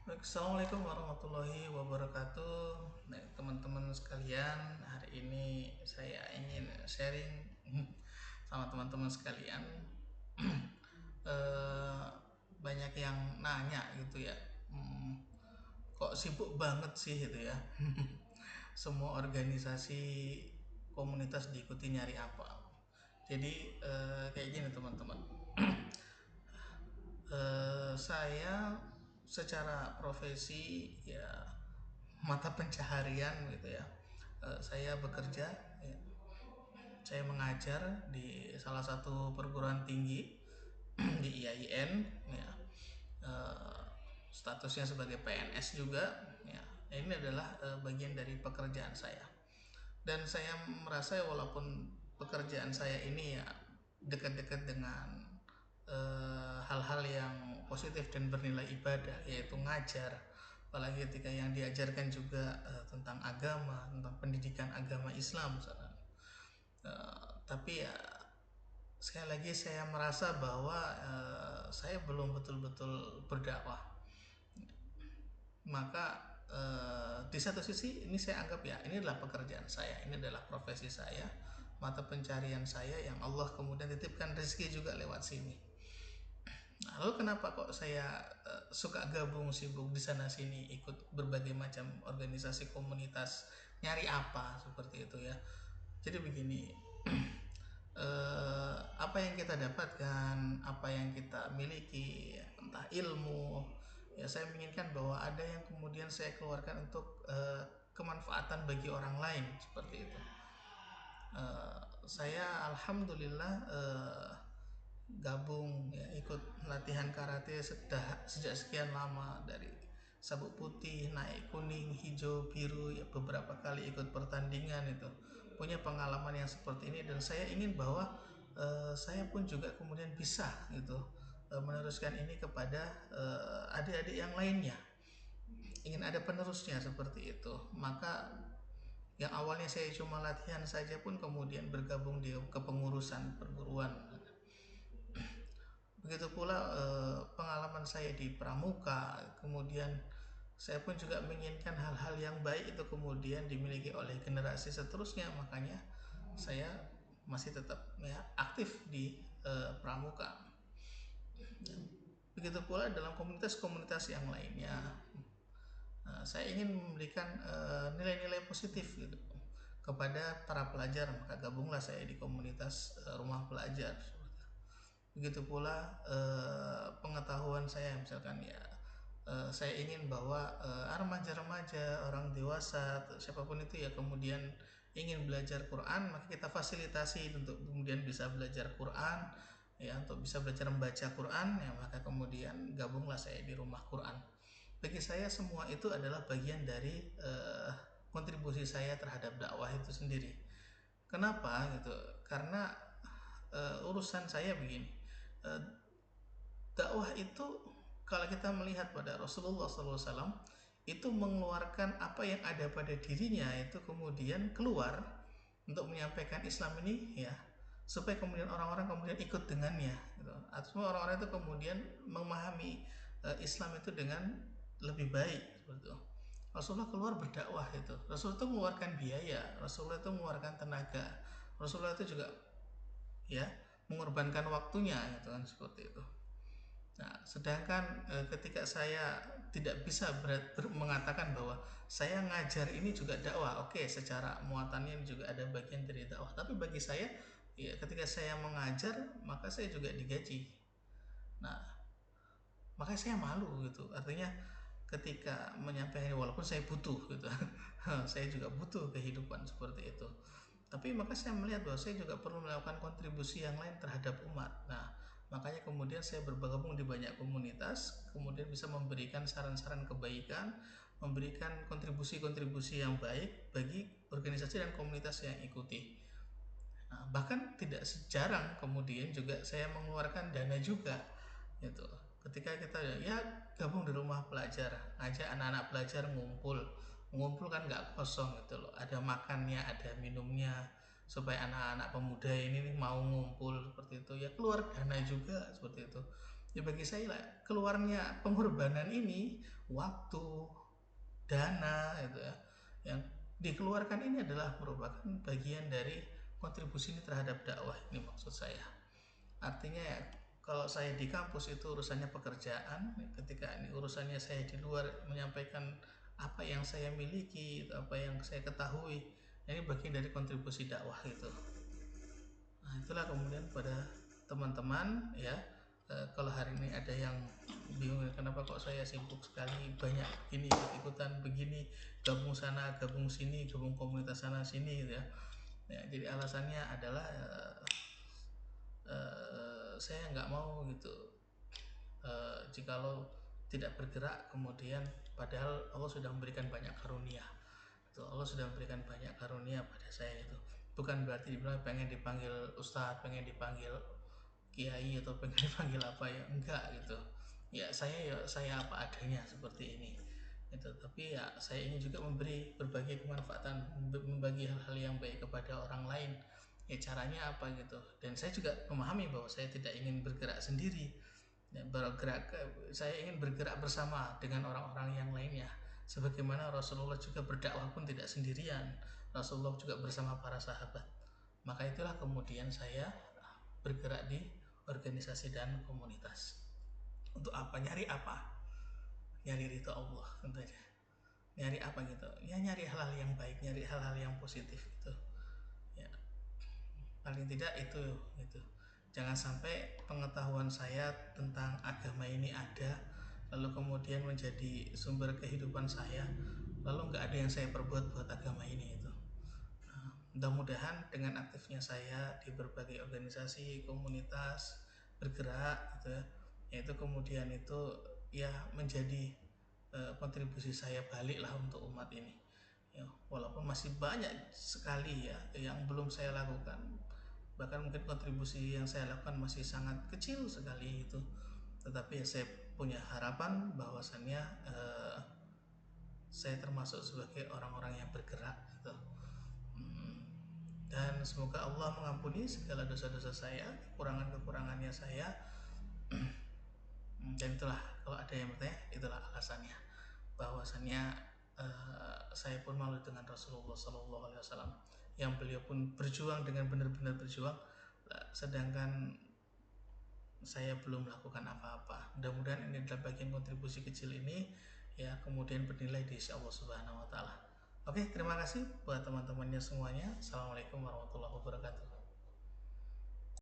Assalamualaikum warahmatullahi wabarakatuh. Nah, teman-teman sekalian, hari ini saya ingin sharing sama teman-teman sekalian. Eh, Banyak yang nanya gitu ya, kok sibuk banget sih gitu ya. Semua organisasi komunitas diikuti nyari apa? Jadi kayak gini teman-teman. Saya secara profesi ya mata pencaharian gitu ya. Saya bekerja, ya, saya mengajar di salah satu perguruan tinggi di IAIN, ya. Eh, Statusnya sebagai PNS juga, ya. Ini adalah bagian dari pekerjaan saya. Dan saya merasa walaupun pekerjaan saya ini ya dekat-dekat dengan hal-hal yang positif dan bernilai ibadah, yaitu ngajar, apalagi ketika yang diajarkan juga tentang agama, tentang pendidikan agama Islam misalnya. Tapi ya sekali lagi saya merasa bahwa saya belum betul-betul berdakwah. Maka di satu sisi ini saya anggap ya ini adalah pekerjaan saya, ini adalah profesi saya, mata pencarian saya yang Allah kemudian titipkan rezeki juga lewat sini. Nah, lalu kenapa kok saya suka gabung sibuk di sana sini ikut berbagai macam organisasi komunitas, nyari apa seperti itu ya. Jadi begini, apa yang kita dapatkan, apa yang kita miliki, entah ilmu, ya saya menginginkan bahwa ada yang kemudian saya keluarkan untuk kemanfaatan bagi orang lain seperti itu. Saya alhamdulillah gabung ya, ikut latihan karate sejak sekian lama, dari sabuk putih naik kuning hijau biru ya, beberapa kali ikut pertandingan itu, punya pengalaman yang seperti ini. Dan saya ingin bahwa saya pun juga kemudian bisa gitu meneruskan ini kepada adik-adik yang lainnya, ingin ada penerusnya seperti itu. Maka yang awalnya saya cuma latihan saja pun kemudian bergabung di kepengurusan perguruan. Begitu pula pengalaman saya di Pramuka, kemudian saya pun juga menginginkan hal-hal yang baik itu kemudian dimiliki oleh generasi seterusnya. Makanya saya masih tetap ya aktif di Pramuka. Begitu pula dalam komunitas-komunitas yang lainnya. Saya ingin memberikan nilai-nilai positif gitu kepada para pelajar, maka gabunglah saya di komunitas rumah pelajar. Begitu pula pengetahuan saya, misalkan ya saya ingin bahwa remaja-remaja, orang dewasa, siapapun itu ya kemudian ingin belajar Quran, maka kita fasilitasi untuk kemudian bisa belajar Quran, ya, untuk bisa belajar membaca Quran, ya, maka kemudian gabunglah saya di rumah Quran. Bagi saya semua itu adalah bagian dari kontribusi saya terhadap dakwah itu sendiri. Kenapa gitu? Karena urusan saya begini, uh, dakwah itu kalau kita melihat pada Rasulullah SAW itu mengeluarkan apa yang ada pada dirinya itu kemudian keluar untuk menyampaikan Islam ini ya, supaya kemudian orang-orang kemudian ikut dengannya gitu. Atau orang-orang itu kemudian memahami Islam itu dengan lebih baik seperti itu. Rasulullah keluar berdakwah itu. Rasulullah itu mengeluarkan biaya, Rasulullah itu mengeluarkan tenaga, Rasulullah itu juga ya mengorbankan waktunya gitu kan seperti itu. Nah, sedangkan ketika saya tidak bisa mengatakan bahwa saya ngajar ini juga dakwah, oke, secara muatannya juga ada bagian dari dakwah. Tapi bagi saya, ya, ketika saya mengajar, maka saya juga digaji. Nah, makanya saya malu gitu. Artinya ketika menyampaikan walaupun saya butuh gitu, saya juga butuh kehidupan seperti itu. Tapi maka saya melihat bahwa saya juga perlu melakukan kontribusi yang lain terhadap umat. Nah, makanya kemudian saya bergabung di banyak komunitas, kemudian bisa memberikan saran-saran kebaikan, memberikan kontribusi-kontribusi yang baik bagi organisasi dan komunitas yang ikuti. Nah, bahkan tidak sejarang kemudian juga saya mengeluarkan dana juga gitu. Ketika kita ya gabung di rumah pelajar, ngajak anak-anak pelajar ngumpul kan nggak kosong gitu loh, ada makannya, ada minumnya, supaya anak-anak pemuda ini nih mau ngumpul seperti itu ya, keluar dana juga seperti itu. Ya bagi saya lah keluarnya pengorbanan ini, waktu, dana itu ya, yang dikeluarkan ini adalah merupakan bagian dari kontribusi ini terhadap dakwah, ini maksud saya. Artinya ya, kalau saya di kampus itu urusannya pekerjaan, ketika ini urusannya saya di luar menyampaikan apa yang saya miliki, apa yang saya ketahui, ini bagian dari kontribusi dakwah itu. Nah, itulah kemudian pada teman-teman ya, kalau hari ini ada yang bingung kenapa kok saya sibuk sekali, banyak ini ikut-ikutan begini, gabung sana, gabung sini, gabung komunitas sana sini gitu ya. Ya, jadi alasannya adalah saya nggak mau gitu, jikalau tidak bergerak kemudian padahal Allah sudah memberikan banyak karunia. Allah sudah memberikan banyak karunia pada saya itu. Bukan berarti dibilang pengen dipanggil ustadz, pengen dipanggil kiai atau pengen dipanggil apa ya, enggak gitu. Ya saya apa adanya seperti ini. Itu. Tapi ya saya ingin juga memberi berbagai kemanfaatan, membagi hal-hal yang baik kepada orang lain. Ya caranya apa gitu. Dan saya juga memahami bahwa saya tidak ingin bergerak sendiri. Ya, saya ingin bergerak bersama dengan orang-orang yang lainnya. Sebagaimana Rasulullah juga berdakwah pun tidak sendirian. Rasulullah juga bersama para sahabat. Maka itulah kemudian saya bergerak di organisasi dan komunitas. Untuk apa? Nyari apa? Nyari ridho Allah tentunya. Nyari apa gitu? Ya nyari hal-hal yang baik, nyari hal-hal yang positif itu. Ya, paling tidak itu gitu. Jangan sampai pengetahuan saya tentang agama ini ada, lalu kemudian menjadi sumber kehidupan saya, lalu nggak ada yang saya perbuat buat agama ini itu. Mudah-mudahan dengan aktifnya saya di berbagai organisasi, komunitas, bergerak gitu ya, yaitu kemudian itu ya menjadi kontribusi saya balik lah untuk umat ini. Ya, walaupun masih banyak sekali ya yang belum saya lakukan, bahkan mungkin kontribusi yang saya lakukan masih sangat kecil sekali itu, tetapi ya saya punya harapan bahwasannya saya termasuk sebagai orang-orang yang bergerak gitu. Dan semoga Allah mengampuni segala dosa-dosa saya, kekurangan-kekurangannya saya. Dan itulah kalau ada yang bertanya, itulah alasannya, bahwasannya saya pun malu dengan Rasulullah SAW, yang beliau pun berjuang dengan benar-benar berjuang, sedangkan saya belum melakukan apa-apa. Mudah-mudahan ini adalah bagian kontribusi kecil ini ya, kemudian bernilai di sisi Allah Subhanahu wa taala. Oke, terima kasih buat teman-temannya semuanya. Assalamualaikum warahmatullahi wabarakatuh.